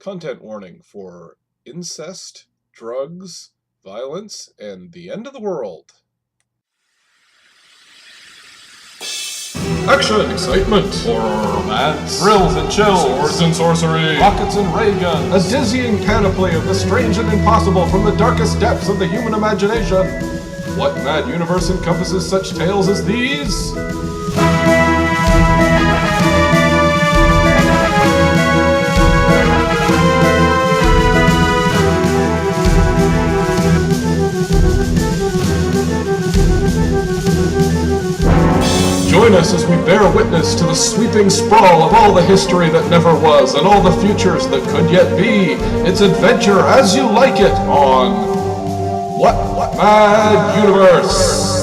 Content warning for incest, drugs, violence, and the end of the world. Action, excitement, horror, romance, thrills and chills, swords and sorcery, rockets and ray guns, a dizzying panoply of the strange and impossible from the darkest depths of the human imagination. What mad universe encompasses such tales as these? Join us as we bear witness to the sweeping sprawl of all the history that never was and all the futures that could yet be. It's adventure as you like it on What Mad Universe?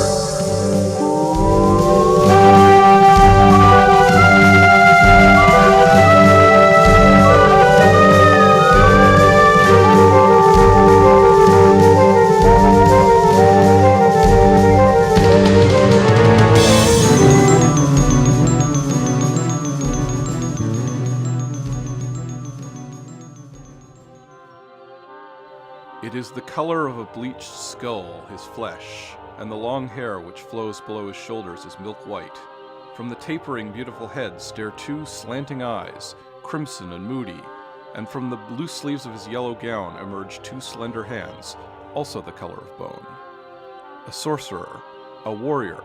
It is the color of a bleached skull, his flesh, and the long hair which flows below his shoulders is milk white. From the tapering, beautiful head stare two slanting eyes, crimson and moody, and from the loose sleeves of his yellow gown emerge two slender hands, also the color of bone. A sorcerer, a warrior,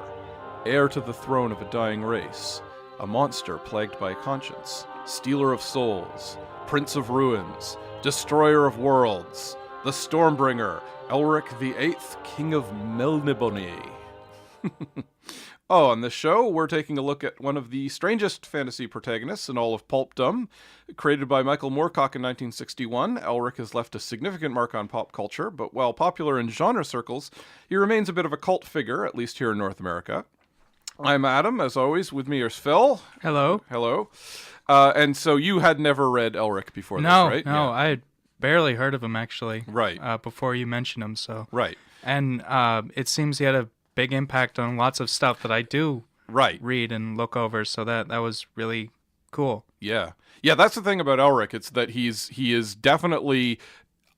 heir to the throne of a dying race, a monster plagued by a conscience, stealer of souls, prince of ruins, destroyer of worlds, the Stormbringer, Elric the Eighth, King of Melniboné. On this show, we're taking a look at one of the strangest fantasy protagonists in all of pulpdom. Created by Michael Moorcock in 1961, Elric has left a significant mark on pop culture, but while popular in genre circles, he remains a bit of a cult figure, at least here in North America. I'm Adam, as always. With me is Phil. Hello. Hello. And so you had never read Elric before this, right? No, I had barely heard of him, actually. Right. Before you mentioned him, so. Right. And it seems he had a big impact on lots of stuff that I do read and look over, so that was really cool. Yeah. Yeah, that's the thing about Elric. It's that he is definitely...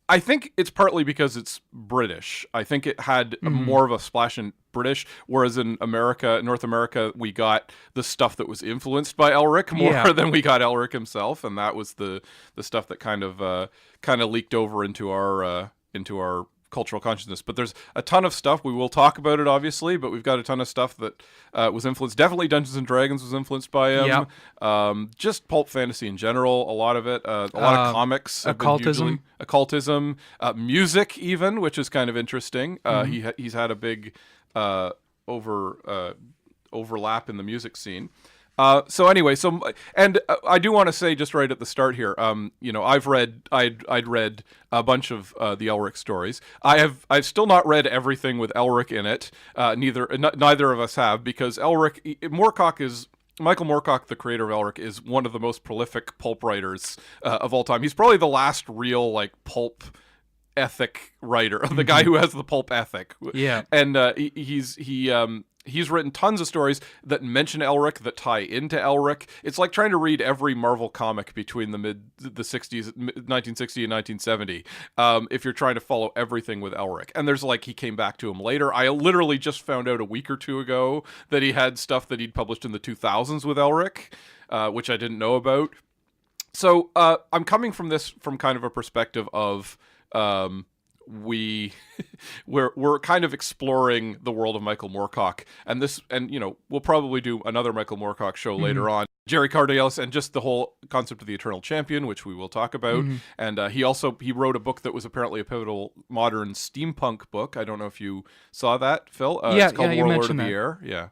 I think it's partly because it's British. I think it had more of a splash in British, whereas in America, North America, we got the stuff that was influenced by Elric more than we got Elric himself, and that was the stuff that kind of leaked over into our cultural consciousness. But there's a ton of stuff. We will talk about it, obviously, but we've got a ton of stuff that was influenced. Definitely Dungeons and Dragons was influenced by him. Yep. Just pulp fantasy in general, a lot of it. A lot of comics. Occultism. Occultism. Music, even, which is kind of interesting. He's had a big overlap in the music scene. I do want to say just right at the start here, I'd read a bunch of the Elric stories. I've still not read everything with Elric in it. Neither of us have, because Michael Moorcock, the creator of Elric, is one of the most prolific pulp writers of all time. He's probably the last real pulp ethic writer, the guy who has the pulp ethic. Yeah, and he's written tons of stories that mention Elric, that tie into Elric. It's like trying to read every Marvel comic between the 60s, 1960 and 1970, if you're trying to follow everything with Elric. And there's he came back to him later. I literally just found out a week or two ago that he had stuff that he'd published in the 2000s with Elric, which I didn't know about. So I'm coming from this from kind of a perspective of... we're kind of exploring the world of Michael Moorcock, and we'll probably do another Michael Moorcock show later on. Jerry Cardiellis, and just the whole concept of the Eternal Champion, which we will talk about. And he wrote a book that was apparently a pivotal modern steampunk book. I don't know if you saw that, Phil. It's called Warlord of the Air. Yeah.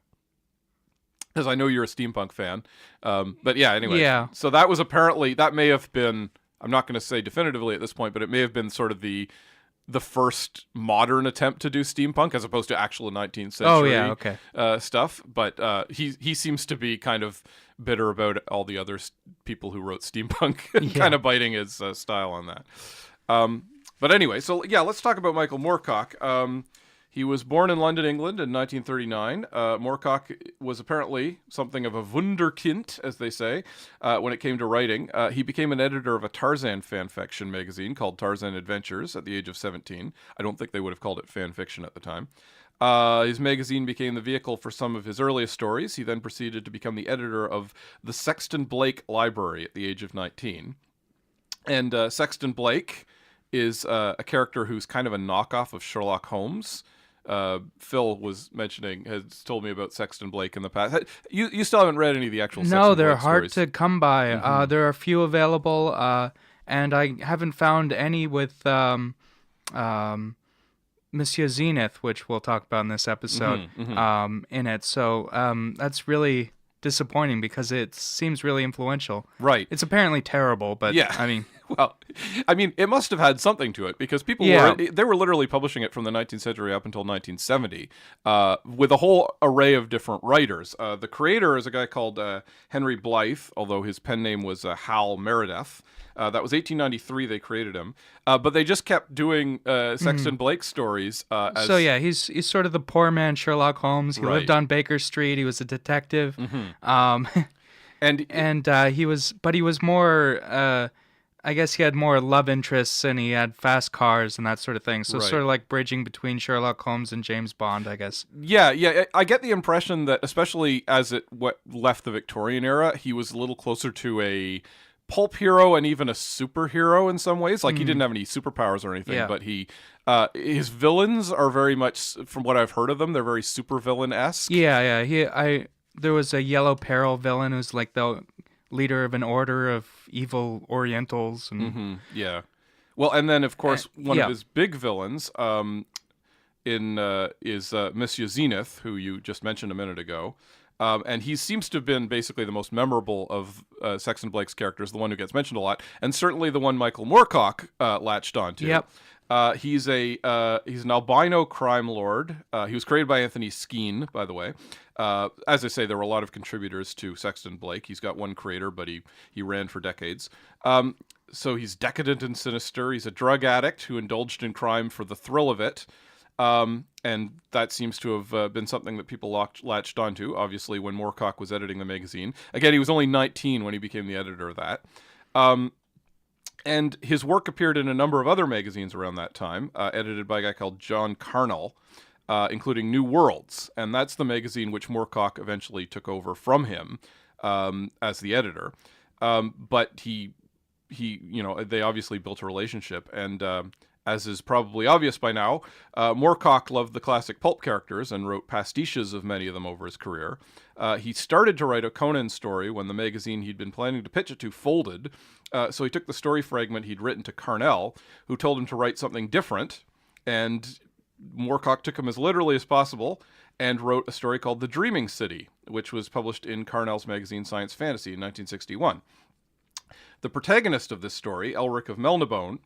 Because I know you're a steampunk fan. But yeah, anyway. Yeah. So that was that may have been, I'm not going to say definitively at this point, but it may have been sort of the first modern attempt to do steampunk, as opposed to actual 19th century stuff. But he seems to be kind of bitter about all the other people who wrote steampunk, kind of biting his style on that. But anyway, so yeah, let's talk about Michael Moorcock. He was born in London, England in 1939. Moorcock was apparently something of a wunderkind, as they say, when it came to writing. He became an editor of a Tarzan fan fiction magazine called Tarzan Adventures at the age of 17. I don't think they would have called it fan fiction at the time. His magazine became the vehicle for some of his earliest stories. He then proceeded to become the editor of the Sexton Blake Library at the age of 19. And Sexton Blake is a character who's kind of a knockoff of Sherlock Holmes. Phil was mentioning, has told me about Sexton Blake in the past. You still haven't read any of the actual Sexton Blake stories? No, they're hard to come by. There are a few available, and I haven't found any with Monsieur Zenith, which we'll talk about in this episode, in it. So that's really disappointing because it seems really influential. Right. It's apparently terrible, but yeah. I mean... Well, I mean, it must have had something to it because people they were literally publishing it from the 19th century up until 1970 with a whole array of different writers. The creator is a guy called Henry Blythe, although his pen name was Hal Meredith. That was 1893 they created him. But they just kept doing Sexton Blake stories. So yeah, he's sort of the poor man Sherlock Holmes. He lived on Baker Street. He was a detective. And he was more... I guess he had more love interests and he had fast cars and that sort of thing. So sort of like bridging between Sherlock Holmes and James Bond, I guess. Yeah. I get the impression that, especially as it left the Victorian era, he was a little closer to a pulp hero and even a superhero in some ways. Like he didn't have any superpowers or anything, but his villains are very much, from what I've heard of them, they're very supervillain-esque. Yeah. There was a Yellow Peril villain who's like the leader of an order of evil Orientals. And Yeah. Well, and then, of course, one of his big villains is Monsieur Zenith, who you just mentioned a minute ago. And he seems to have been basically the most memorable of Sexton Blake's characters, the one who gets mentioned a lot, and certainly the one Michael Moorcock latched onto. Yep. He's an albino crime lord. He was created by Anthony Skene, by the way. As I say, there were a lot of contributors to Sexton Blake. He's got one creator, but he ran for decades. So he's decadent and sinister. He's a drug addict who indulged in crime for the thrill of it. And that seems to have been something that people latched onto, obviously, when Moorcock was editing the magazine. Again, he was only 19 when he became the editor of that. And his work appeared in a number of other magazines around that time, edited by a guy called John Carnell, including New Worlds. And that's the magazine which Moorcock eventually took over from him as the editor. But they obviously built a relationship. And as is probably obvious by now, Moorcock loved the classic pulp characters and wrote pastiches of many of them over his career. He started to write a Conan story when the magazine he'd been planning to pitch it to folded. So he took the story fragment he'd written to Carnell, who told him to write something different. And Moorcock took him as literally as possible and wrote a story called The Dreaming City, which was published in Carnell's magazine Science Fantasy in 1961. The protagonist of this story, Elric of Melniboné,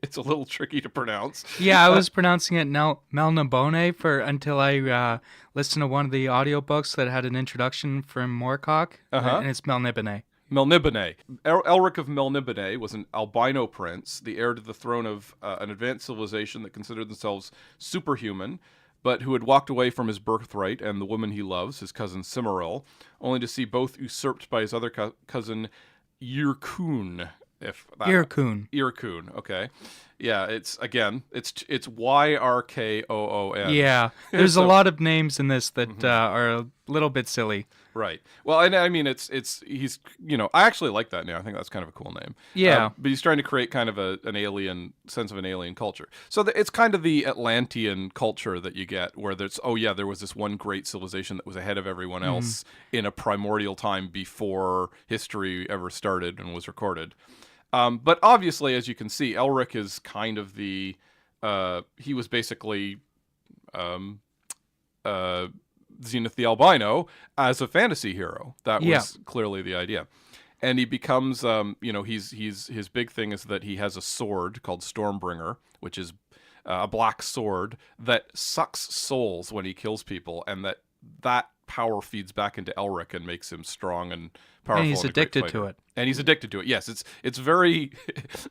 it's a little tricky to pronounce. Yeah, I was pronouncing it Melniboné until I listened to one of the audiobooks that had an introduction from Moorcock, and it's Melniboné. Melniboné. Elric of Melniboné was an albino prince, the heir to the throne of an advanced civilization that considered themselves superhuman, but who had walked away from his birthright and the woman he loves, his cousin Cimmeril, only to see both usurped by his other cousin Yrcoon. Yrcoon, okay. Yeah, it's Yrkoon. Yeah, there's a lot of names in this that are a little bit silly. Right. Well, and I mean, he's I actually like that name. I think that's kind of a cool name. Yeah. But he's trying to create kind of an alien sense of an alien culture. So it's kind of the Atlantean culture that you get, where there was this one great civilization that was ahead of everyone else in a primordial time before history ever started and was recorded. But obviously, as you can see, Elric is kind of he was basically Zenith the Albino as a fantasy hero. That was clearly the idea. And he becomes, his big thing is that he has a sword called Stormbringer, which is a black sword that sucks souls when he kills people, and that power feeds back into Elric and makes him strong and powerful. And he's addicted to it. And he's addicted to it. Yes, it's very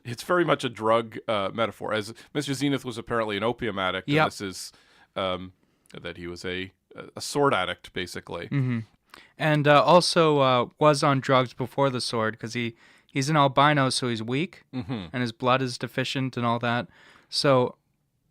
it's very much a drug metaphor. As Mr. Zenith was apparently an opium addict, and this is that he was a sword addict, basically. Mm-hmm. And also was on drugs before the sword because he's an albino, so he's weak, and his blood is deficient and all that. So,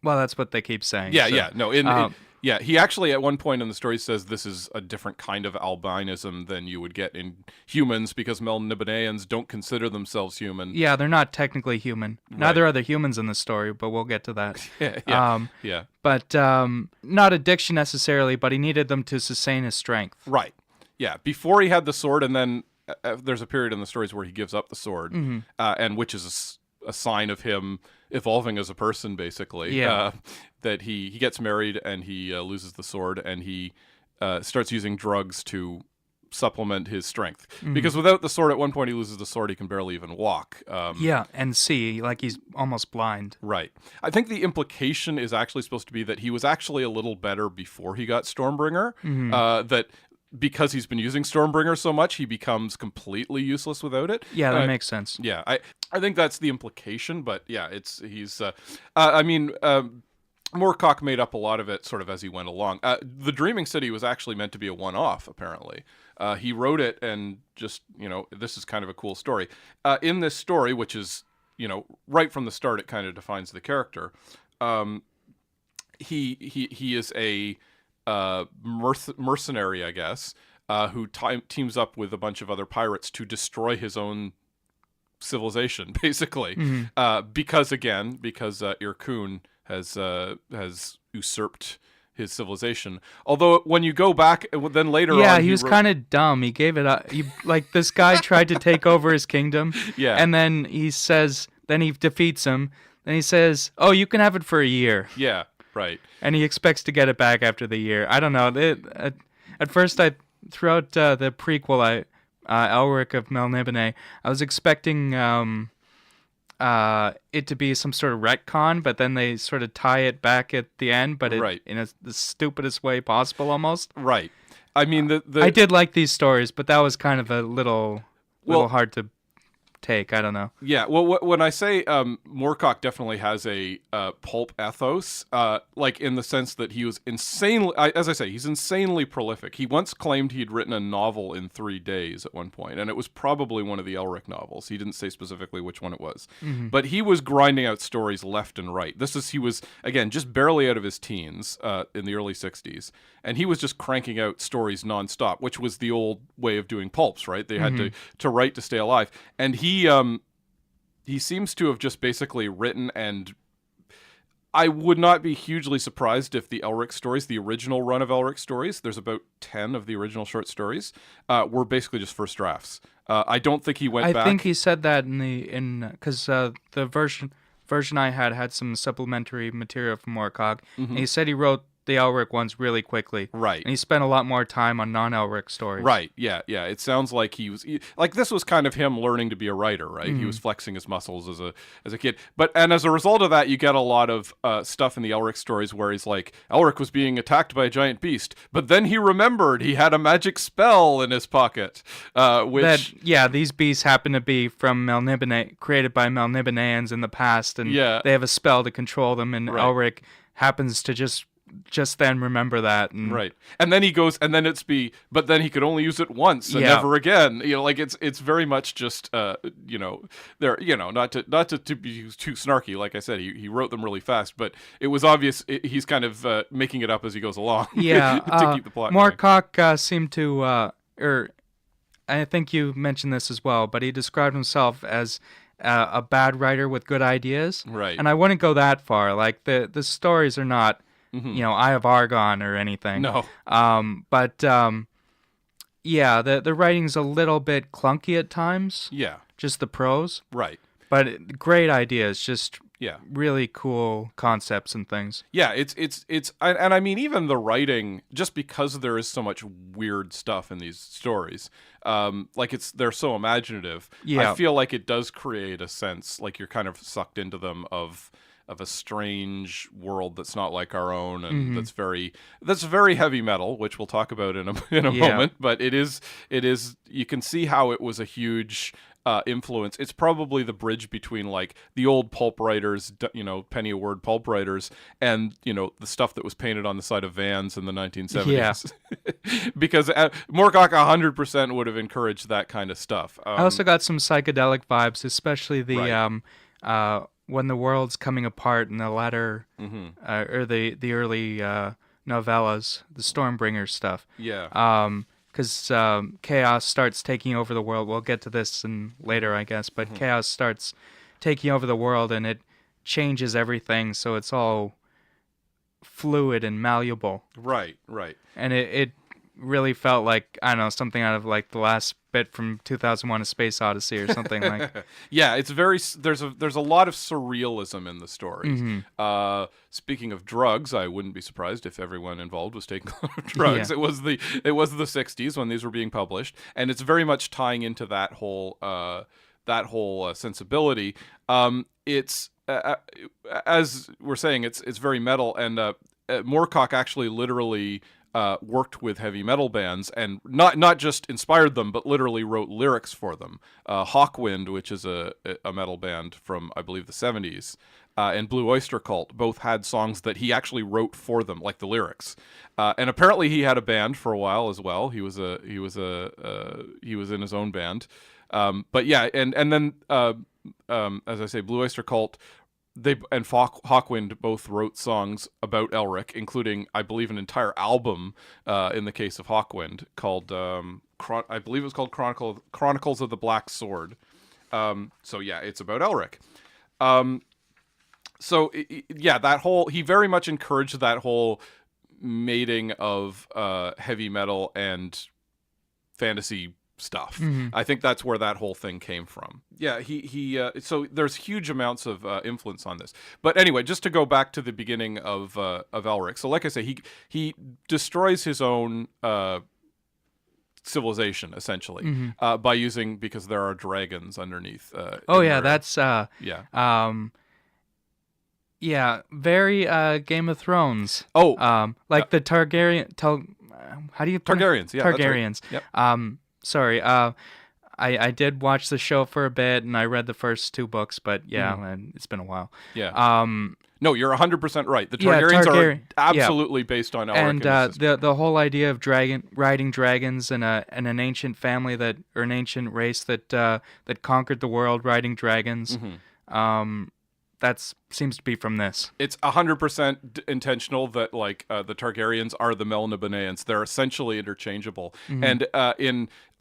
well, that's what they keep saying. Yeah, so, yeah. No, yeah, he actually at one point in the story says this is a different kind of albinism than you would get in humans because Melnibonéans don't consider themselves human. Yeah, they're not technically human. Right. Neither are the humans in the story, but we'll get to that. Yeah. But not addiction necessarily, but he needed them to sustain his strength. Right. Yeah. Before he had the sword, and then there's a period in the stories where he gives up the sword, and which is a sign of him evolving as a person, basically. Yeah. That he gets married and he loses the sword and he starts using drugs to supplement his strength. Because without the sword, at one point he loses the sword, he can barely even walk. And see, like he's almost blind. Right. I think the implication is actually supposed to be that he was actually a little better before he got Stormbringer. That because he's been using Stormbringer so much, he becomes completely useless without it. Yeah, that makes sense. Yeah, I think that's the implication, but yeah, he's Moorcock made up a lot of it sort of as he went along. The Dreaming City was actually meant to be a one-off, apparently. He wrote it and just, this is kind of a cool story. In this story, which is, right from the start, it kind of defines the character. He is a mercenary, I guess, who teams up with a bunch of other pirates to destroy his own civilization, basically. Because Irkun has usurped his civilization. Although when you go back, then later on, he was kind of dumb. He gave it up. This guy tried to take over his kingdom. Yeah, and then he says, then he defeats him. Then he says, "Oh, you can have it for a year." Yeah, right. And he expects to get it back after the year. I don't know. At first, throughout the prequel, Elric of Melniboné, I was expecting it to be some sort of retcon, but then they sort of tie it back at the end, but in the stupidest way possible, almost. Right. I mean, I did like these stories, but that was kind of a little hard to take. I don't know. Yeah. Well, when I say Moorcock definitely has a pulp ethos, like in the sense that he was insanely, as I say, he's insanely prolific. He once claimed he'd written a novel in 3 days at one point, and it was probably one of the Elric novels. He didn't say specifically which one it was, but he was grinding out stories left and right. He was again just barely out of his teens in the early 60s, and he was just cranking out stories nonstop, which was the old way of doing pulps, right? They had to write to stay alive, and he seems to have just basically written, and I would not be hugely surprised if the Elric stories, the original run of Elric stories, there's about 10 of the original short stories, were basically just first drafts. I don't think he went back. I think he said that because the version I had some supplementary material from Moorcock, and he said he wrote the Elric ones really quickly. Right. And he spent a lot more time on non-Elric stories. Right, yeah. It sounds like this was kind of him learning to be a writer, right? He was flexing his muscles as a kid. And as a result of that, you get a lot of stuff in the Elric stories where he's like, Elric was being attacked by a giant beast, but then he remembered he had a magic spell in his pocket, these beasts happen to be from Melniboné, created by Melnibonéans in the past, and they have a spell to control them, and Elric happens to just then remember that, right, and then he goes, and then but then he could only use it once and never again. It's very much just not to be too snarky. Like I said, he wrote them really fast, but it was obvious he's kind of making it up as he goes along. Yeah, to keep the plot. Moorcock seemed to, I think you mentioned this as well, but he described himself as a bad writer with good ideas, right? And I wouldn't go that far. Like the stories are not. Eye of Argon or anything. No. But the writing's a little bit clunky at times. Yeah. Just the prose. Right. But great ideas, just really cool concepts and things. Yeah, it's and I mean even the writing, just because there is so much weird stuff in these stories, they're so imaginative. Yeah. I feel like it does create a sense like you're kind of sucked into them of a strange world that's not like our own, and that's very heavy metal, which we'll talk about in a moment. But it is you can see how it was a huge influence. It's probably the bridge between like the old pulp writers, penny a word pulp writers, and the stuff that was painted on the side of vans in the 1970s. Because Moorcock 100% would have encouraged that kind of stuff. I also got some psychedelic vibes, especially the when the world's coming apart in the latter or the early novellas, the Stormbringer stuff. Because chaos starts taking over the world. We'll get to this later, I guess, but chaos starts taking over the world, and it changes everything, so it's all fluid and malleable. Right. And it really felt like, I don't know, something out of like the last bit from 2001: A Space Odyssey or something like. Yeah, it's there's a lot of surrealism in the stories. Speaking of drugs, I wouldn't be surprised if everyone involved was taking a lot of drugs. It was the 60s when these were being published, and it's very much tying into that whole sensibility. It's as we're saying, it's very metal, and Moorcock actually literally worked with heavy metal bands, and not just inspired them, but literally wrote lyrics for them. Hawkwind, which is a metal band from, I believe, the 70s, and Blue Oyster Cult both had songs that he actually wrote for them, like the lyrics. And apparently he had a band for a while as well. He was in his own band. But yeah, and then as I say, Blue Oyster Cult, and Hawkwind both wrote songs about Elric, including, I believe, an entire album in the case of Hawkwind called, I believe it was called Chronicles of the Black Sword. So yeah, it's about Elric. He very much encouraged that whole mating of heavy metal and fantasy stuff. I think that's where that whole thing came from. Yeah, so there's huge amounts of influence on this. But anyway, just to go back to the beginning of Elric. So like I say, he destroys his own civilization essentially because there are dragons underneath. That's very Game of Thrones. The Targaryen. How do you Targaryens? Yeah, Targaryens. That's right. Yep. Sorry, I did watch the show for a bit, and I read the first 2 books, but and it's been a while. Yeah. No, you're 100% right. The Targaryens are absolutely based on Elric. And the whole idea of riding dragons and an ancient family an ancient race that conquered the world riding dragons. That seems to be from this. It's 100% intentional that the Targaryens are the Melnibonéans. They're essentially interchangeable. And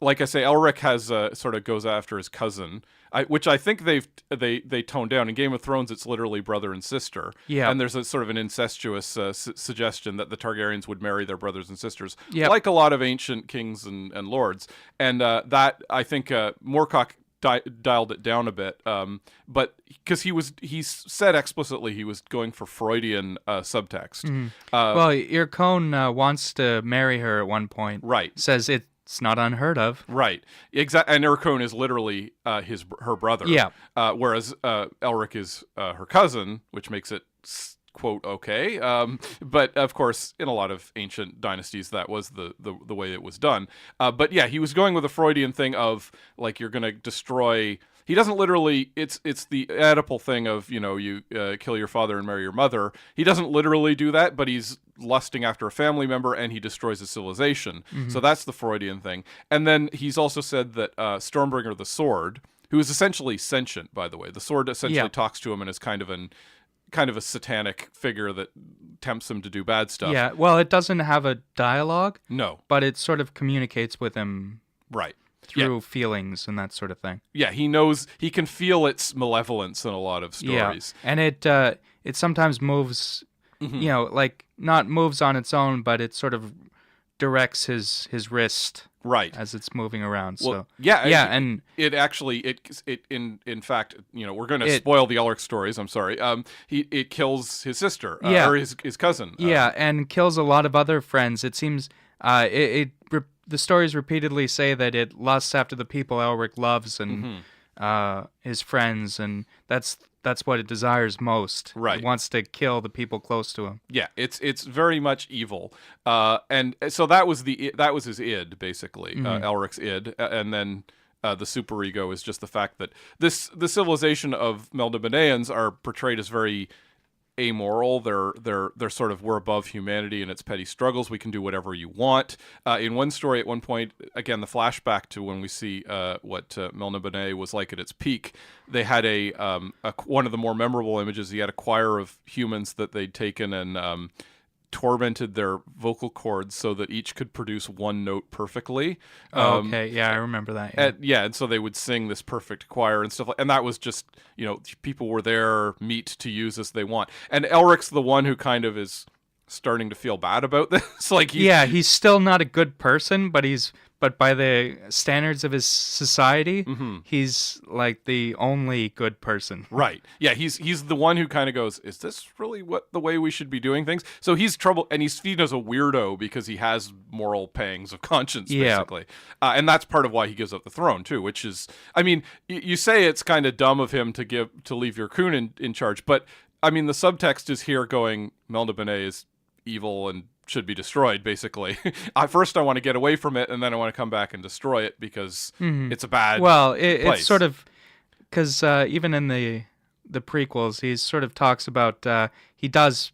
like I say, Elric has sort of goes after his cousin, which I think they toned down. In Game of Thrones, it's literally brother and sister. Yeah. And there's a sort of an incestuous suggestion that the Targaryens would marry their brothers and sisters, like a lot of ancient kings and lords. And that, I think, Moorcock dialed it down a bit, but because he said explicitly he was going for Freudian subtext. Ircone wants to marry her at one point. Right. Says it's not unheard of. Right. Exactly. And Ircone is literally her brother. Yeah. Whereas Elric is her cousin, which makes it quote okay, but of course in a lot of ancient dynasties that was the way it was done. But yeah, he was going with a Freudian thing of like you're gonna destroy. He doesn't literally. It's the Oedipal thing of you kill your father and marry your mother. He doesn't literally do that, but he's lusting after a family member and he destroys a civilization. So that's the Freudian thing. And then he's also said that Stormbringer the sword, who is essentially sentient, by the way, the sword essentially talks to him and is kind of a satanic figure that tempts him to do bad stuff. Yeah, well, it doesn't have a dialogue. No. But it sort of communicates with him. Right. Through feelings and that sort of thing. Yeah, he can feel its malevolence in a lot of stories. Yeah, and it sometimes moves, not moves on its own, but it sort of directs his wrist. Right. As it's moving around. Well, so and it actually in fact, we're going to spoil the Elric stories. I'm sorry. It kills his sister or his cousin. And kills a lot of other friends. It seems the stories repeatedly say that it lusts after the people Elric loves and his friends, and that's what it desires most. Right. It wants to kill the people close to him. Yeah, it's very much evil. And so that was his id, basically, Elric's id, and then the superego is just the fact that the civilization of Melnibonéans are portrayed as very amoral. They're sort of, we're above humanity and its petty struggles. We can do whatever you want. In one story, at one point, again, the flashback to when we see what Melniboné was like at its peak, they had one of the more memorable images. He had a choir of humans that they'd taken and tormented their vocal cords so that each could produce one note perfectly. Okay, yeah, I remember that. Yeah. And so they would sing this perfect choir and stuff and that was just, people were there, meat to use as they want. And Elric's the one who kind of is starting to feel bad about this. He's still not a good person, but by the standards of his society, he's like the only good person. Right. Yeah, he's the one who kind of goes, is this really the way we should be doing things? So he's trouble, and he's seen as a weirdo because he has moral pangs of conscience, basically. And that's part of why he gives up the throne, too, which is, I mean, you say it's kind of dumb of him to leave your coon in charge, but, I mean, the subtext is here going, Melniboné is evil and should be destroyed, basically. First I want to get away from it, and then I want to come back and destroy it because it's a bad place. It's sort of, because even in the prequels, he sort of talks about, he does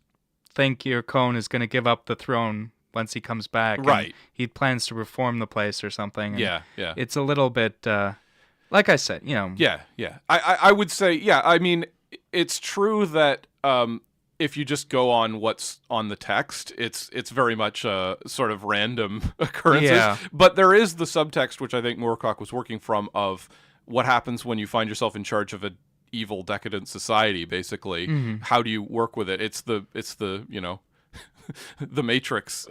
think your Cone is going to give up the throne once he comes back. Right. He plans to reform the place or something. Yeah. It's a little bit, like I said, Yeah. I would say, I mean, it's true that if you just go on what's on the text, it's very much sort of random occurrences. Yeah. But there is the subtext, which I think Moorcock was working from, of what happens when you find yourself in charge of an evil, decadent society, basically. How do you work with it? It's the the Matrix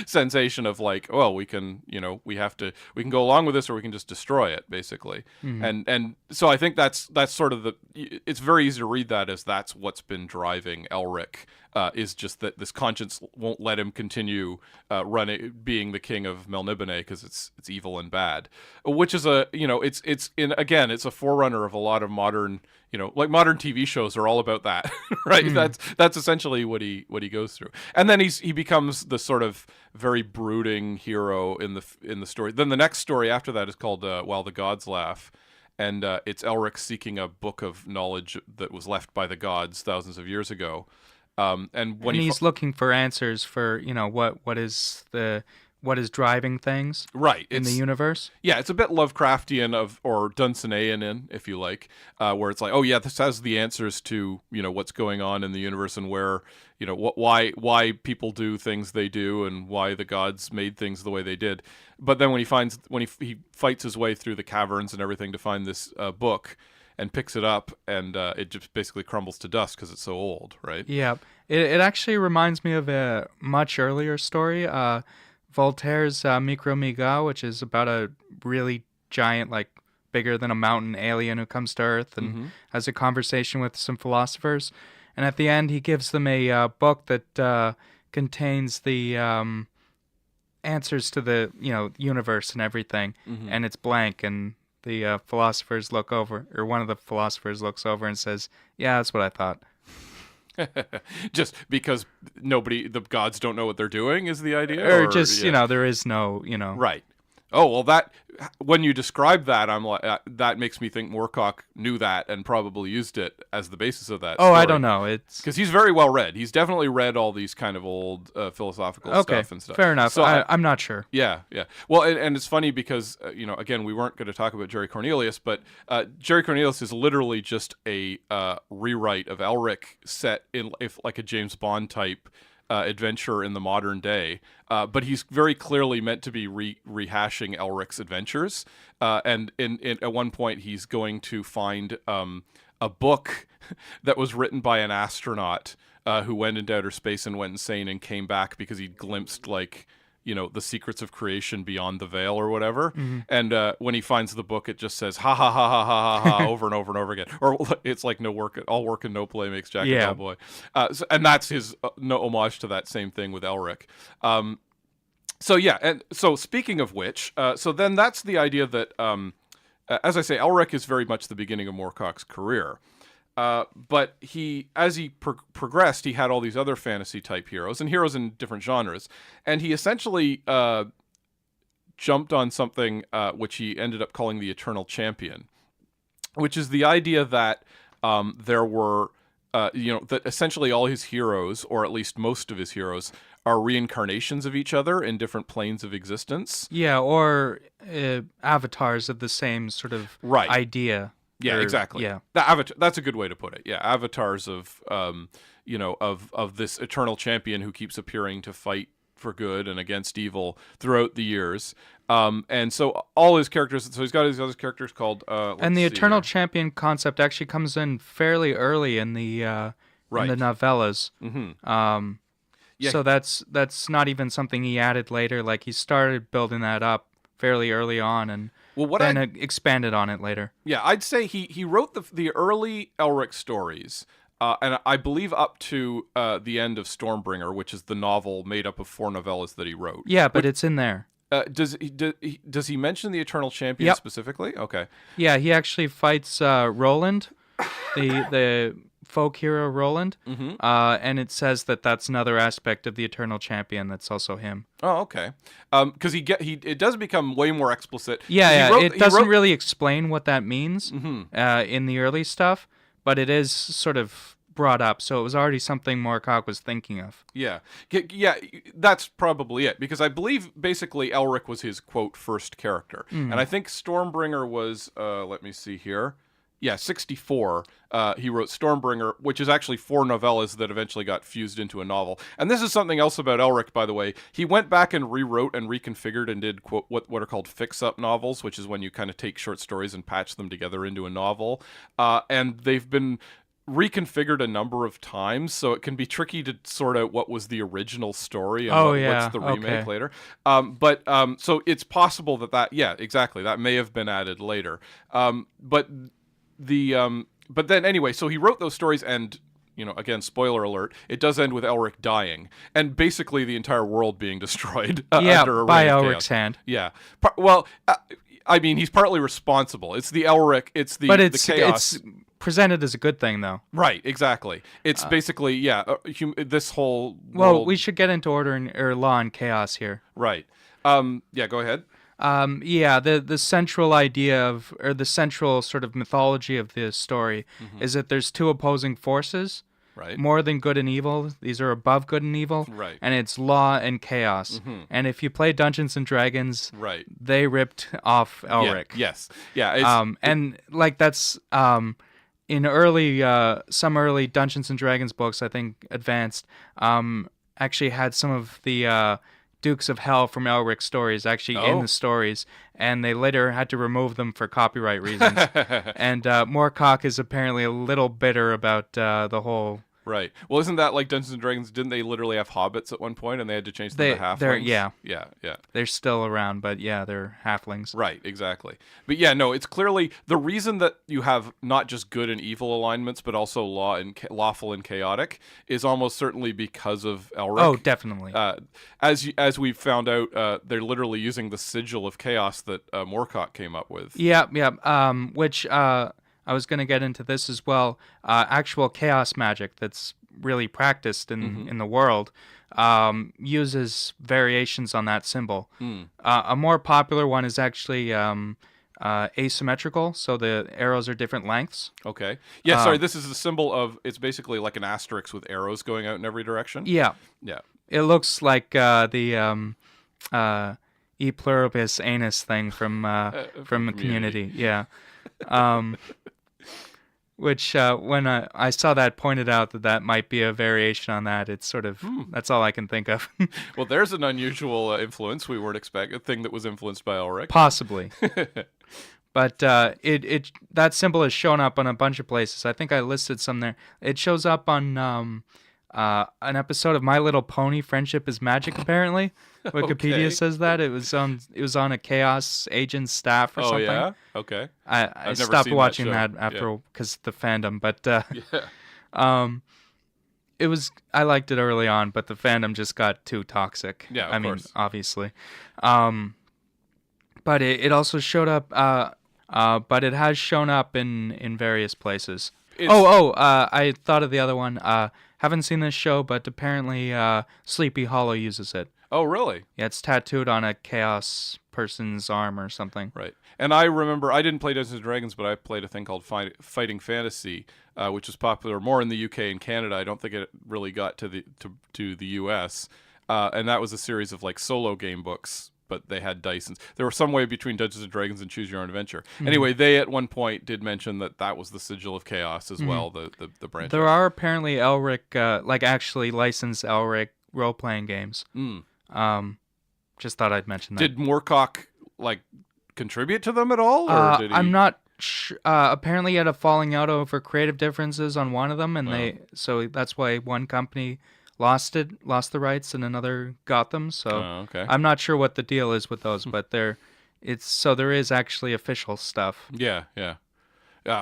sensation of like, well, we can go along with this or we can just destroy it, basically. And so I think that's sort of it's very easy to read that as that's what's been driving Elric, is just that this conscience won't let him continue being the king of Melniboné because it's evil and bad, which is it's a forerunner of a lot of modern, like modern TV shows are all about that, right? That's essentially what he goes through. And then he becomes the sort of very brooding hero in the story. Then the next story after that is called While the Gods Laugh, and it's Elric seeking a book of knowledge that was left by the gods thousands of years ago. And he's looking for answers for what is driving things in the universe. Yeah, it's a bit Lovecraftian or Dunsonean, if you like, where it's like, oh yeah, this has the answers to what's going on in the universe and where why people do things they do and why the gods made things the way they did. But then when he fights his way through the caverns and everything to find this book and picks it up, and it just basically crumbles to dust because it's so old, right? Yeah, it actually reminds me of a much earlier story. Voltaire's Micro-Miga, which is about a really giant, like bigger than a mountain alien who comes to Earth and has a conversation with some philosophers. And at the end, he gives them a book that contains the answers to the universe and everything, and it's blank. And the philosophers look over, or one of the philosophers looks over and says, "Yeah, that's what I thought." Just because the gods don't know what they're doing is the idea? Or just, there is no, Right. Oh, well, when you describe that, I'm like, that makes me think Moorcock knew that and probably used it as the basis of that story. I don't know. It's because he's very well read. He's definitely read all these kind of old philosophical stuff and stuff. Fair enough. So I'm not sure. Yeah. Well, and it's funny because, again, we weren't going to talk about Jerry Cornelius, but Jerry Cornelius is literally just a rewrite of Elric set in like a James Bond type adventure in the modern day, but he's very clearly meant to be rehashing Elric's adventures. And at one point, he's going to find a book that was written by an astronaut who went into outer space and went insane and came back because he glimpsed the secrets of creation beyond the veil or whatever. And when he finds the book, it just says ha ha ha ha ha ha ha over and over and over again. Or it's like all work and no play makes Jack a dull boy. And that's his no homage to that same thing with Elric. So yeah, and so speaking of which, so then that's the idea that as I say, Elric is very much the beginning of Moorcock's career. But as he progressed, he had all these other fantasy-type heroes, and heroes in different genres. And he essentially jumped on something which he ended up calling the Eternal Champion, which is the idea that there were, that essentially all his heroes, or at least most of his heroes, are reincarnations of each other in different planes of existence. Yeah, or avatars of the same sort of idea. Yeah, exactly. Yeah, that's a good way to put it. Yeah, avatars of, of this eternal champion who keeps appearing to fight for good and against evil throughout the years. And so all his characters, so he's got his other characters called... and the Eternal Champion concept actually comes in fairly early in the novellas. Mm-hmm. Yeah. So that's not even something he added later. Like, he started building that up fairly early on and then expanded on it later. Yeah, I'd say he wrote the early Elric stories, and I believe up to the end of Stormbringer, which is the novel made up of 4 novellas that he wrote. Yeah, but it's in there. Does he mention the Eternal Champion specifically? Okay. Yeah, he actually fights Roland, the folk hero Roland, and it says that that's another aspect of the Eternal Champion that's also him. Oh, okay. Because it does become way more explicit. Yeah, it doesn't really explain what that means in the early stuff, but it is sort of brought up, so it was already something Moorcock was thinking of. Yeah, that's probably it, because I believe basically Elric was his, quote, first character. And I think Stormbringer was, let me see here, 64. He wrote Stormbringer, which is actually 4 novellas that eventually got fused into a novel. And this is something else about Elric, by the way. He went back and rewrote and reconfigured and did, quote, what are called fix-up novels, which is when you kind of take short stories and patch them together into a novel. And they've been reconfigured a number of times, so it can be tricky to sort out what was the original story and what's the remake later. So it's possible that exactly, that may have been added later. But then anyway, so he wrote those stories, and again, spoiler alert, it does end with Elric dying, and basically the entire world being destroyed under a by reign of Elric's chaos. hand. Yeah. I mean, he's partly responsible. It's the Elric, the chaos. It's presented as a good thing, though. Right, exactly. It's basically, this whole world... Well, we should get into order or law and chaos here. Right. Go ahead. The central idea of, or the central sort of mythology of this story is that there's 2 opposing forces. Right. More than good and evil. These are above good and evil. Right. And it's law and chaos. And if you play Dungeons and Dragons, they ripped off Elric. Yes. Yeah. And like that's in some early Dungeons and Dragons books, I think Advanced, actually had some of the Dukes of Hell from Elric's stories actually in the stories, and they later had to remove them for copyright reasons. And Moorcock is apparently a little bitter about the whole... Right. Well, isn't that like Dungeons & Dragons? Didn't they literally have hobbits at one point, and they had to change them to halflings? Yeah. They're still around, but they're halflings. Right, exactly. But it's clearly the reason that you have not just good and evil alignments, but also lawful and chaotic is almost certainly because of Elric. Oh, definitely. As we found out, they're literally using the sigil of chaos that Moorcock came up with. Which... I was going to get into this as well. Actual chaos magic that's really practiced in the world uses variations on that symbol. A more popular one is actually asymmetrical, so the arrows are different lengths. Okay. Yeah, sorry, this is a symbol of, it's basically like an asterisk with arrows going out in every direction? Yeah. It looks like the E pluribus anus thing from Community. Yeah. Which, when I saw that pointed out that might be a variation on that, it's sort of, that's all I can think of. Well, there's an unusual influence we weren't expecting, a thing that was influenced by Elric. Possibly. But that symbol has shown up on a bunch of places. I think I listed some there. It shows up on an episode of My Little Pony, Friendship is Magic, apparently. Wikipedia says that. It was on a Chaos Agent staff or something. Oh, yeah? Okay. I stopped watching that after, because the fandom, but it was, I liked it early on, but the fandom just got too toxic. Yeah, of course. Obviously. But it also showed up but it has shown up in various places. I thought of the other one. Haven't seen this show, but apparently Sleepy Hollow uses it. Oh, really? Yeah, it's tattooed on a chaos person's arm or something. Right. And I remember, I didn't play Dungeons & Dragons, but I played a thing called Fighting Fantasy, which was popular more in the UK and Canada. I don't think it really got to the US. And that was a series of like solo game books, but they had dice. And there was some way between Dungeons & Dragons and Choose Your Own Adventure. Mm-hmm. Anyway, they at one point did mention that was the Sigil of Chaos as well, the branch. There are apparently Elric, actually licensed Elric role-playing games. Just thought I'd mention that. Did Moorcock, contribute to them at all? Or did he... I'm not sure. Apparently he had a falling out over creative differences on one of them, and so that's why one company lost the rights and another got them. So okay. I'm not sure what the deal is with those, but there is actually official stuff. Yeah.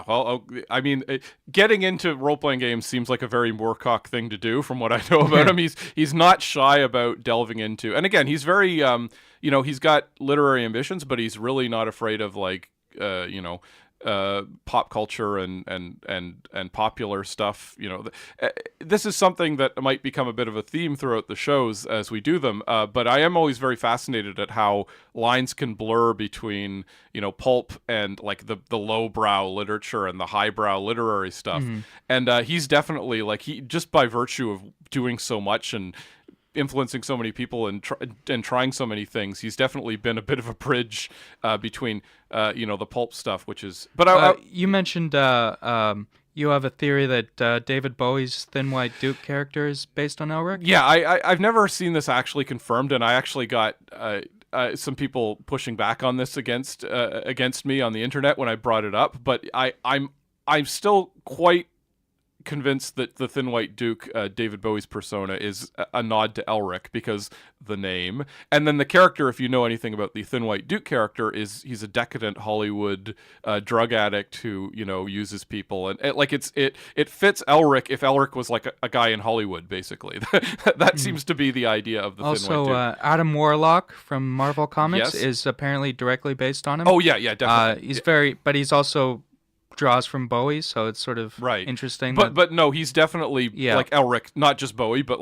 Well, I mean, getting into role-playing games seems like a very Moorcock thing to do. From what I know about him, he's not shy about delving into. And again, he's very, he's got literary ambitions, but he's really not afraid of pop culture and popular stuff. This is something that might become a bit of a theme throughout the shows as we do them. But I am always very fascinated at how lines can blur between pulp and the lowbrow literature and the highbrow literary stuff. Mm-hmm. And he's definitely he just by virtue of doing so much and influencing so many people and trying so many things, he's definitely been a bit of a bridge between the pulp stuff, which is. But you mentioned you have a theory that David Bowie's Thin White Duke character is based on Elric. Yeah, I've never seen this actually confirmed, and I actually got some people pushing back on this against me on the internet when I brought it up. But I'm still quite convinced that the Thin White Duke, David Bowie's persona, is a nod to Elric because the name, and then the character, if you know anything about the Thin White Duke character, he's a decadent Hollywood drug addict who uses people, and it fits Elric if Elric was like a guy in Hollywood, basically. That seems to be the idea of the Thin White Duke. Also, Adam Warlock from Marvel Comics is apparently directly based on him. Oh yeah, definitely. But he's also draws from Bowie, so it's sort of interesting. But no, he's definitely like Elric, not just Bowie, but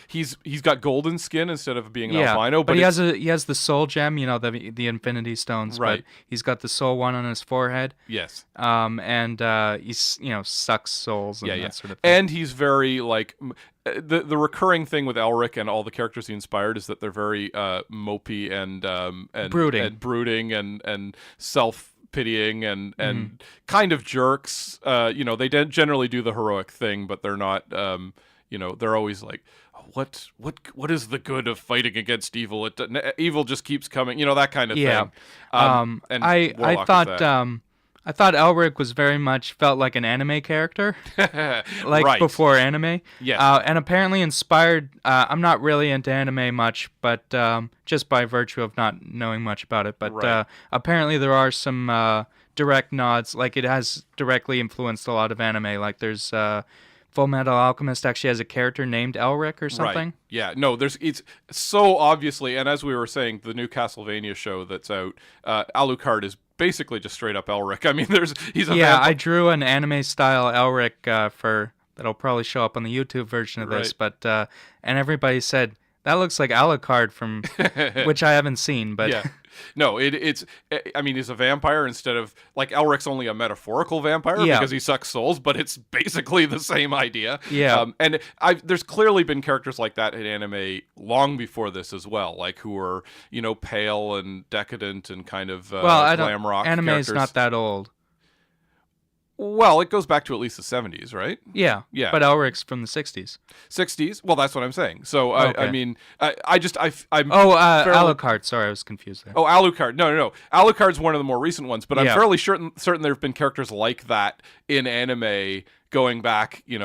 he's got golden skin instead of being an albino. But he has the soul gem, the Infinity Stones. Right. But he's got the soul one on his forehead. Yes. And he's sucks souls and that sort of thing. And he's very the recurring thing with Elric and all the characters he inspired is that they're very mopey and brooding and self-pitying and kind of jerks. They generally do the heroic thing, but they're not. They're always like, what is the good of fighting against evil? Evil just keeps coming. That kind of thing. And I thought Elric was very much felt like an anime character, before anime. Yes. And apparently inspired. I'm not really into anime much, but just by virtue of not knowing much about it. But apparently there are some direct nods. It has directly influenced a lot of anime. There's Full Metal Alchemist actually has a character named Elric or something. Right. Yeah. No, it's so obviously, and as we were saying, the new Castlevania show that's out, Alucard is basically just straight up Elric. I mean, he's a I drew an anime style Elric that'll probably show up on the YouTube version of this, but and everybody said that looks like Alucard from which I haven't seen, but no, he's a vampire instead of Elric's only a metaphorical vampire because he sucks souls, but it's basically the same idea. Yeah. And there's clearly been characters like that in anime long before this as well, who are pale and decadent and kind of glam rock. Anime characters. is not that old. Well, it goes back to at least the 70s, right? Yeah. But Elric's from the 60s. 60s? Well, that's what I'm saying. So, okay. I'm Alucard. Sorry, I was confused there. Oh, Alucard. No. Alucard's one of the more recent ones, but I'm fairly certain there have been characters like that in anime going back, a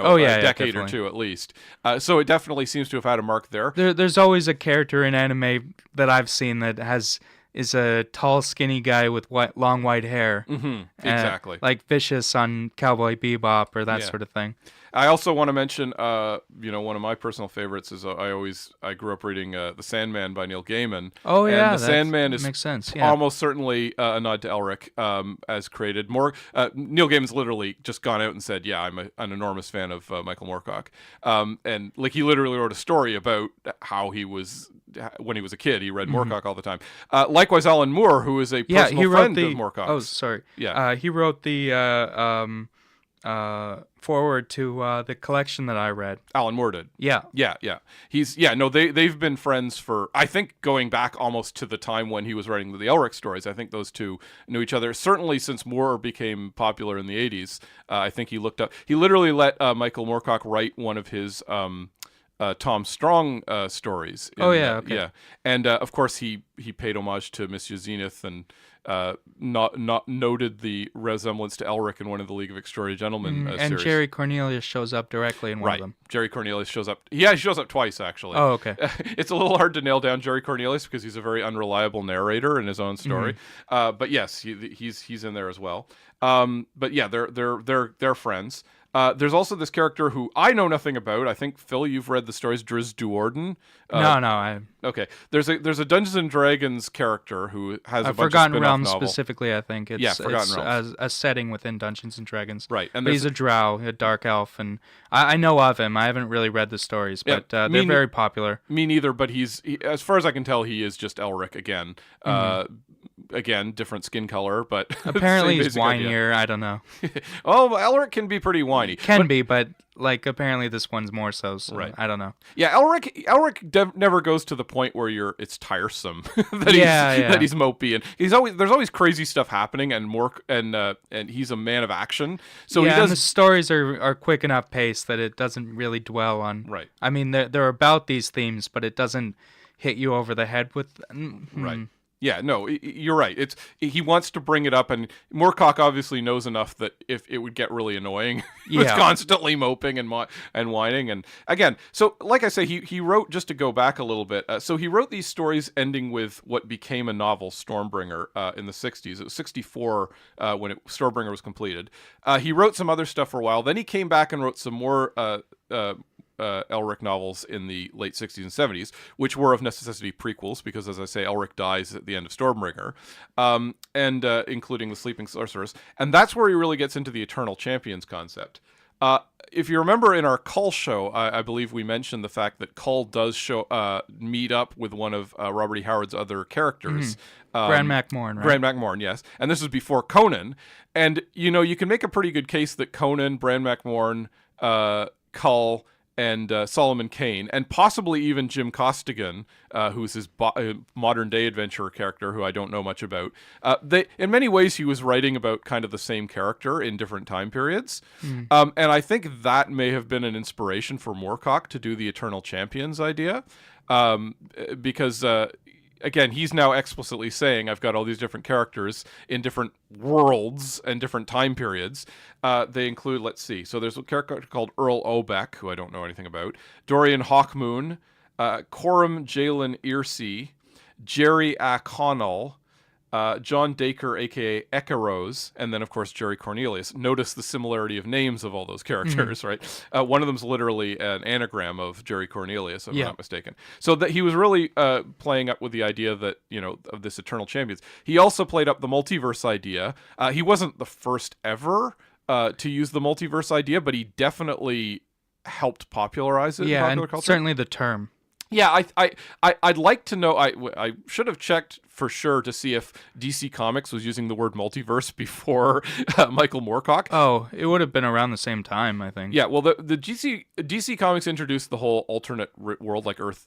decade or two at least. So it definitely seems to have had a mark there. There's always a character in anime that I've seen that is a tall, skinny guy with long white hair. Mm-hmm. Exactly. Like Vicious on Cowboy Bebop or that sort of thing. I also want to mention, one of my personal favorites is I grew up reading The Sandman by Neil Gaiman. Oh yeah, and The Sandman makes sense. Yeah. almost certainly a nod to Elric, as created. Neil Gaiman's literally just gone out and said, "Yeah, I'm an enormous fan of Michael Moorcock," and like he literally wrote a story about how he was when he was a kid. He read Moorcock all the time. Likewise, Alan Moore, who is a personal friend of Moorcock's. Oh, sorry. Yeah, he wrote the forward to the collection that I read. Alan Moore did. Yeah. They've been friends for, I think, going back almost to the time when he was writing the Elric stories. I think those two knew each other. Certainly since Moore became popular in the 80s, I think he literally let Michael Moorcock write one of his Tom Strong stories. Okay. Yeah. And of course he paid homage to Monsieur Zenith and not noted the resemblance to Elric in one of the League of Extraordinary Gentlemen and series. Jerry Cornelius shows up directly in one of them. Jerry Cornelius shows up. Yeah, he shows up twice, actually. Oh, okay. It's a little hard to nail down Jerry Cornelius because he's a very unreliable narrator in his own story. But yes, he's in there as well. But yeah, they're friends. There's also this character who I know nothing about. I think, Phil, you've read the stories, Driz Duorden. No. Okay. There's a Dungeons and Dragons character who has a bunch Forgotten of spin-off Realms novels. Specifically, I think. It's Forgotten Realms. A setting within Dungeons and Dragons. Right. And but he's a drow, a dark elf, and I know of him. I haven't really read the stories, but they're very popular. Me neither, but as far as I can tell, he is just Elric again. Again, different skin color, but apparently he's whinier. I don't know. Oh, Elric can be pretty whiny. But like apparently this one's more so right. I don't know. Yeah, Elric never goes to the point where it's tiresome that he's mopey, and there's always crazy stuff happening, and he's a man of action. So and the stories are quick enough paced that it doesn't really dwell on. Right. I mean, they're about these themes, but it doesn't hit you over the head with. Right. Yeah, no, you're right. He wants to bring it up, and Moorcock obviously knows enough that if it would get really annoying, with constantly moping and whining. And again, so like I say, he wrote, just to go back a little bit. So he wrote these stories ending with what became a novel, Stormbringer, in the 60s. It was 64 when Stormbringer was completed. He wrote some other stuff for a while. Then he came back and wrote some more Elric novels in the late 60s and 70s, which were of necessity prequels, because, as I say, Elric dies at the end of Stormbringer, and including the Sleeping Sorceress. And that's where he really gets into the Eternal Champions concept. If you remember in our Cull show, I believe we mentioned the fact that Cull does meet up with one of Robert E. Howard's other characters. Bran Mak Morn, right? Bran Mak Morn, yes. And this was before Conan. And, you can make a pretty good case that Conan, Bran Mak Morn, Cull, and Solomon Kane, and possibly even Jim Costigan, who's his modern-day adventurer character, who I don't know much about. In many ways, he was writing about kind of the same character in different time periods. And I think that may have been an inspiration for Moorcock to do the Eternal Champions idea, because... again, he's now explicitly saying, I've got all these different characters in different worlds and different time periods. They include, let's see, so there's a character called Earl Obeck, who I don't know anything about, Dorian Hawkmoon, Coram Jalen Earsey, Jerry O'Connell, John Dacre, a.k.a. Ekarose, and then, of course, Jerry Cornelius. Notice the similarity of names of all those characters, right? One of them's literally an anagram of Jerry Cornelius, if I'm not mistaken. So that he was really playing up with the idea that, of this Eternal Champions. He also played up the multiverse idea. He wasn't the first ever to use the multiverse idea, but he definitely helped popularize it in popular culture. Certainly the term. Yeah, I'd like to know. I should have checked for sure to see if DC Comics was using the word multiverse before Michael Moorcock. Oh, it would have been around the same time, I think. Yeah, well, the DC Comics introduced the whole alternate world, like Earth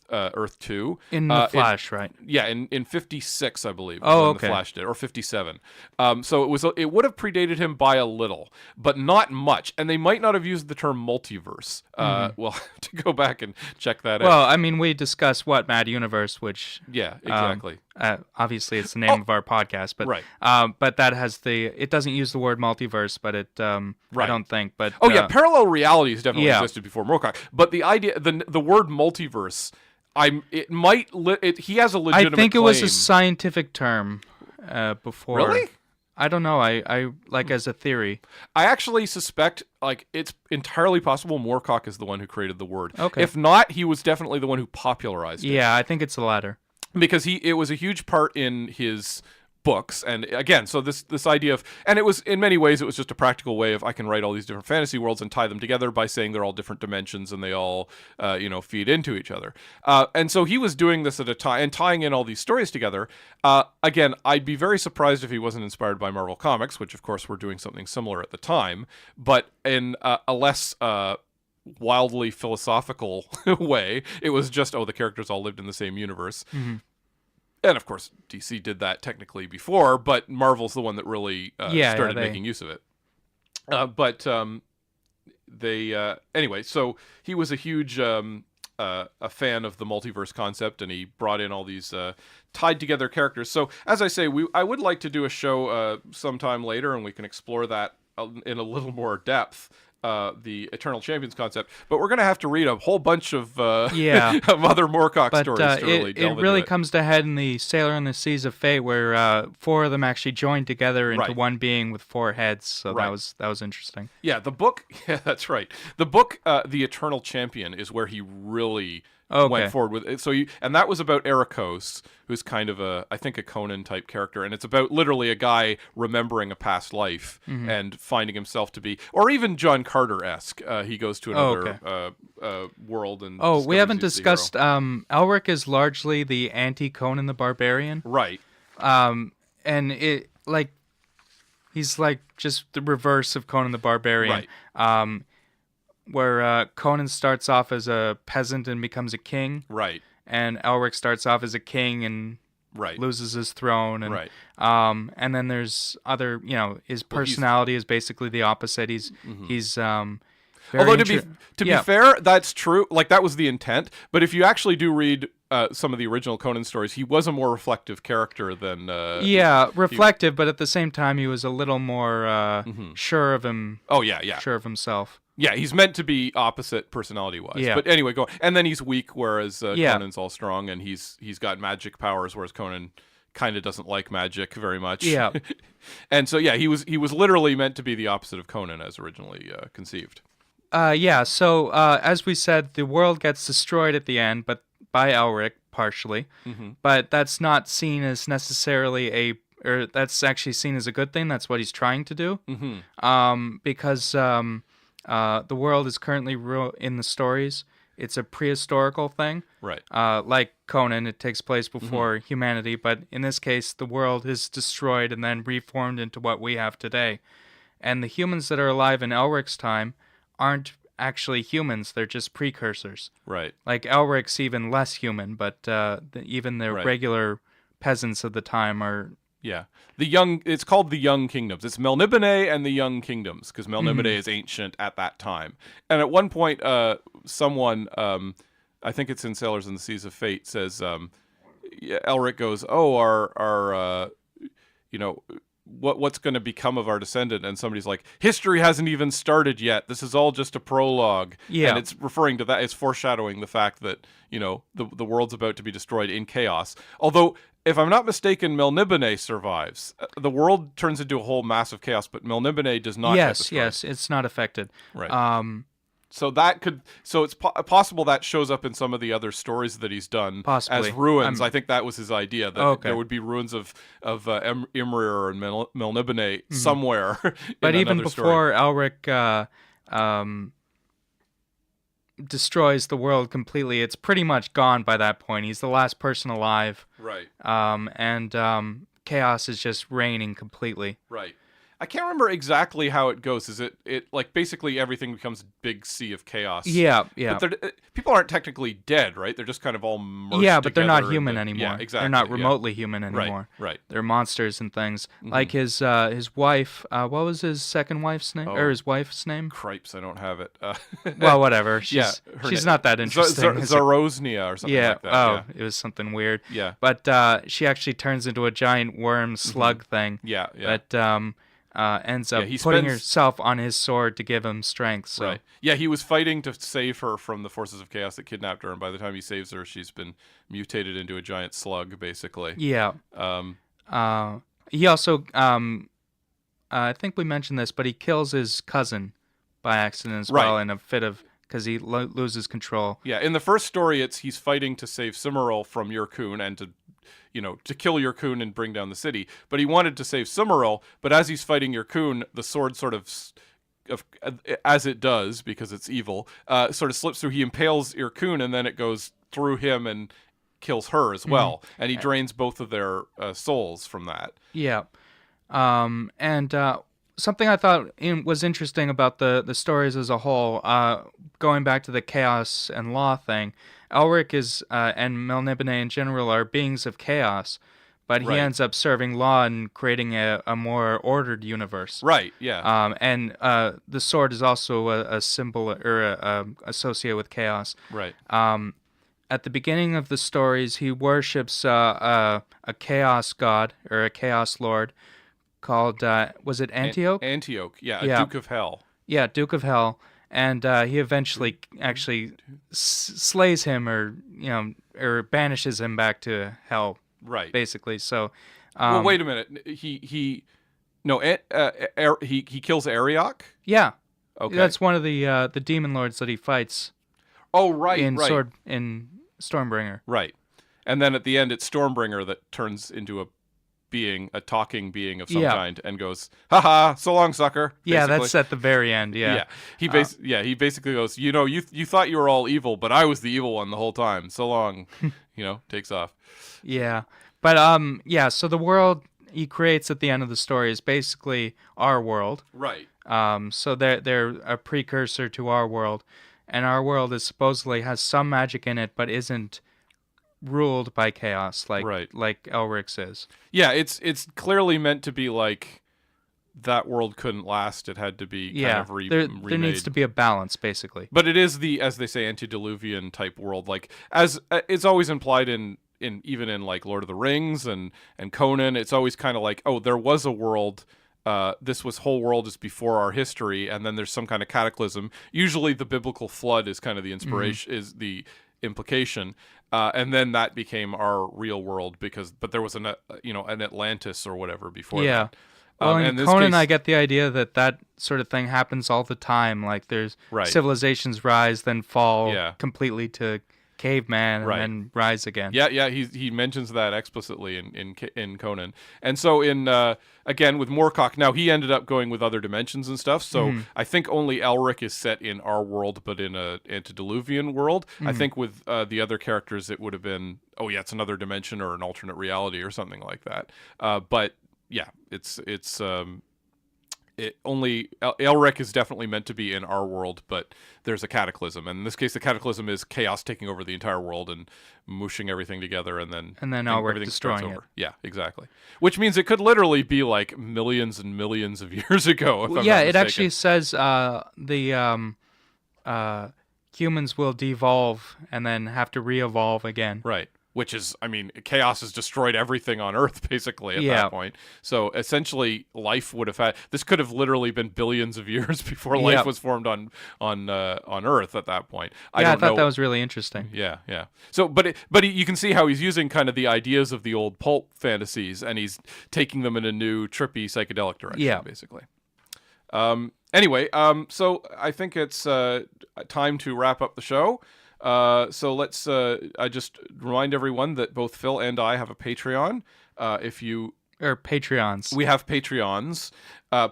2. In the Flash, right? Yeah, in 56, I believe. Oh, okay. The Flash did, or 57. So it would have predated him by a little, but not much. And they might not have used the term multiverse. Well, to go back and check that out. Well, I mean, we discussed Mad Universe, which... Yeah, exactly. Obviously, it's the name of our podcast, but right. But that has it doesn't use the word multiverse, but it I don't think. But parallel realities definitely existed before Moorcock. But the idea, the word multiverse, he has a legitimate. I think claim. it was a scientific term before. Really? I don't know. I like as a theory. I actually suspect it's entirely possible Moorcock is the one who created the word. Okay. If not, he was definitely the one who popularized it. Yeah, I think it's the latter. Because it was a huge part in his books, and again, so this idea of, and it was in many ways it was just a practical way of I can write all these different fantasy worlds and tie them together by saying they're all different dimensions and they all feed into each other, and so he was doing this at a time and tying in all these stories together. Again, I'd be very surprised if he wasn't inspired by Marvel Comics, which of course were doing something similar at the time, but in a less wildly philosophical way. It was just, the characters all lived in the same universe. Mm-hmm. And of course, DC did that technically before, but Marvel's the one that really started making use of it. Anyway, so he was a huge a fan of the multiverse concept, and he brought in all these tied together characters. So as I say, I would like to do a show sometime later, and we can explore that in a little more depth. The Eternal Champions concept, but we're going to have to read a whole bunch of of other Moorcock stories to really delve into it. It really comes to head in the Sailor and the Seas of Fate, where 4 of them actually joined together into one being with 4 heads. So that was interesting. Yeah, the book. Yeah, that's right. The book, The Eternal Champion, is where he really went forward with it. And that was about Ericos, who's kind of I think a Conan type character, and it's about literally a guy remembering a past life and finding himself to be, or even John Carter-esque. He goes to another world and. Oh, we haven't discussed. Elric is largely the anti-Conan the Barbarian, right? And he's like just the reverse of Conan the Barbarian, right? Where Conan starts off as a peasant and becomes a king. Right. And Elric starts off as a king and loses his throne. And, and then there's other, his personality is basically the opposite. He's although to be fair, that's true. Like, that was the intent. But if you actually do read some of the original Conan stories, he was a more reflective character than... reflective, but at the same time, he was a little more sure of him. Oh, yeah. Sure of himself. Yeah, he's meant to be opposite personality-wise. Yeah. But anyway, go on. And then he's weak, whereas Conan's all strong, and he's got magic powers, whereas Conan kind of doesn't like magic very much. Yeah. And so, he was literally meant to be the opposite of Conan as originally conceived. So as we said, the world gets destroyed at the end, but by Elric, partially. But that's not seen as necessarily that's actually seen as a good thing. That's what he's trying to do. Because... the world is currently in the stories. It's a prehistorical thing. Right. Like Conan, it takes place before humanity, but in this case, the world is destroyed and then reformed into what we have today. And the humans that are alive in Elric's time aren't actually humans. They're just precursors. Right. Like Elric's even less human, but even the regular peasants of the time are... Yeah. It's called the Young Kingdoms. It's Melniboné and the Young Kingdoms, because Melniboné is ancient at that time. And at one point, someone, I think it's in Sailors in the Seas of Fate, says, Elric goes, what's going to become of our descendant? And somebody's like, history hasn't even started yet. This is all just a prologue. Yeah. And it's referring to that. It's foreshadowing the fact that, the world's about to be destroyed in chaos. Although, if I'm not mistaken, Melniboné survives. The world turns into a whole massive chaos, but Melniboné does not get destroyed. Yes, it's not affected. Right. So it's possible that shows up in some of the other stories that he's done possibly. As ruins. I think that was his idea, that there would be ruins of Imrir and Melniboné somewhere. But even before Elric destroys the world completely, it's pretty much gone by that point. He's the last person alive. Right. And chaos is just reigning completely. Right. I can't remember exactly how it goes. Is it like basically everything becomes a big sea of chaos? Yeah. But people aren't technically dead, right? They're just kind of all merged but they're not human anymore. Yeah, exactly. They're not remotely human anymore. Right. They're monsters and things. Like his wife. What was his second wife's name? Or his wife's name? Cripes, I don't have it. Well, whatever. She's not that interesting. Zarosnia or something like that. It was something weird. Yeah. But she actually turns into a giant worm slug thing. Yeah. But ends up putting herself on his sword to give him strength. So. Right. Yeah, he was fighting to save her from the forces of chaos that kidnapped her, and by the time he saves her, she's been mutated into a giant slug, basically. Yeah. He also I think we mentioned this, but he kills his cousin by accident as well in a fit of, because he loses control. Yeah, in the first story, he's fighting to save Cimmeril from Yurkun and to kill Yurkun and bring down the city. But he wanted to save Cimmeril, but as he's fighting Yurkun, the sword sort of as it does, because it's evil, sort of slips through. He impales Yurkun, and then it goes through him and kills her as well. And he drains both of their souls from that. Yeah. And something I thought was interesting about the stories as a whole, going back to the chaos and law thing, Elric and Melniboné in general are beings of chaos, but he ends up serving law and creating a more ordered universe. Right, yeah. And the sword is also a symbol or associated with chaos. Right. At the beginning of the stories, he worships a chaos god or a chaos lord called, was it Antioch? Antioch, yeah, Duke of Hell. Yeah, Duke of Hell. And he eventually actually slays him or banishes him back to hell. Right. Basically. So well, wait a minute. He kills Ariok? Yeah. Okay. That's one of the demon lords that he fights. Oh, right, in Stormbringer. Right. And then at the end, it's Stormbringer that turns into a talking being of some kind and goes, "Ha, so long, sucker." Basically. Yeah, that's at the very end, yeah. He basically goes, you thought you were all evil, but I was the evil one the whole time. So long, takes off. Yeah. But so the world he creates at the end of the story is basically our world. Right. So they're a precursor to our world. And our world is supposedly has some magic in it, but isn't ruled by chaos like Elric's is. Yeah, it's clearly meant to be like that world couldn't last. It had to be kind of remade. There needs to be a balance, basically. But it is as they say, antediluvian type world. Like as it's always implied in even in like Lord of the Rings and Conan. It's always kind of like, oh, there was a world. This whole world is before our history, and then there's some kind of cataclysm. Usually, the biblical flood is kind of the inspiration, is the implication, and then that became our real world but there was an Atlantis or whatever before. Yeah. That. Well, in Conan, I get the idea that sort of thing happens all the time. Like there's civilizations rise, then fall completely to caveman and then rise again. Yeah, he mentions that explicitly in Conan. And so again with Moorcock, now he ended up going with other dimensions and stuff. So I think only Elric is set in our world, but in a antediluvian world. I think with the other characters, it would have been, it's another dimension or an alternate reality or something like that. But yeah, Elric is definitely meant to be in our world, but there's a cataclysm, and in this case, the cataclysm is chaos taking over the entire world and mushing everything together, and then Elric destroying it. Yeah, exactly. Which means it could literally be like millions and millions of years ago. It actually says the humans will devolve and then have to re-evolve again. Right. Which is, chaos has destroyed everything on Earth, basically, at that point. So, essentially, life would have had... This could have literally been billions of years before life was formed on Earth at that point. I thought that was really interesting. Yeah. So, but you can see how he's using kind of the ideas of the old pulp fantasies, and he's taking them in a new, trippy, psychedelic direction, basically. Anyway, so I think it's time to wrap up the show. So let's I just remind everyone that both Phil and I have a Patreon. Patreons. We have Patreons,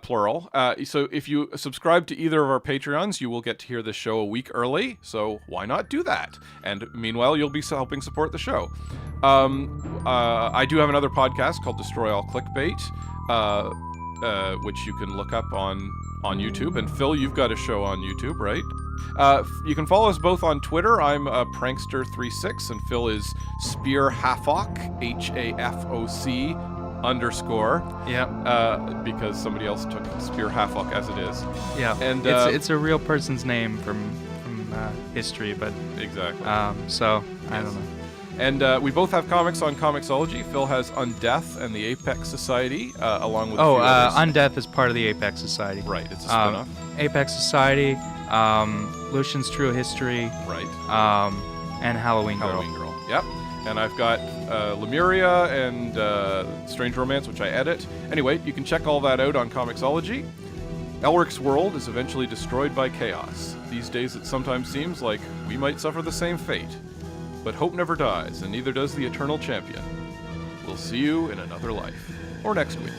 plural. So if you subscribe to either of our Patreons, you will get to hear the show a week early. So why not do that? And meanwhile, you'll be helping support the show. I do have another podcast called Destroy All Clickbait, which you can look up on YouTube. And Phil, you've got a show on YouTube, right? You can follow us both on Twitter. I'm Prankster36, and Phil is SpearHafoc, HAFOC _ Yeah. Because somebody else took SpearHafoc as it is. Yeah. And it's a real person's name from history, but exactly. So I don't know. And we both have comics on Comixology. Phil has Undeath and the Apex Society, along with a few others. Undeath is part of the Apex Society. Right, it's a spin-off. Apex Society, Lucian's True History, right, and Halloween Girl. Yep. And I've got Lemuria and Strange Romance, which I edit. Anyway, you can check all that out on Comixology. Elric's world is eventually destroyed by chaos. These days it sometimes seems like we might suffer the same fate. But hope never dies, and neither does the Eternal Champion. We'll see you in another life. Or next week.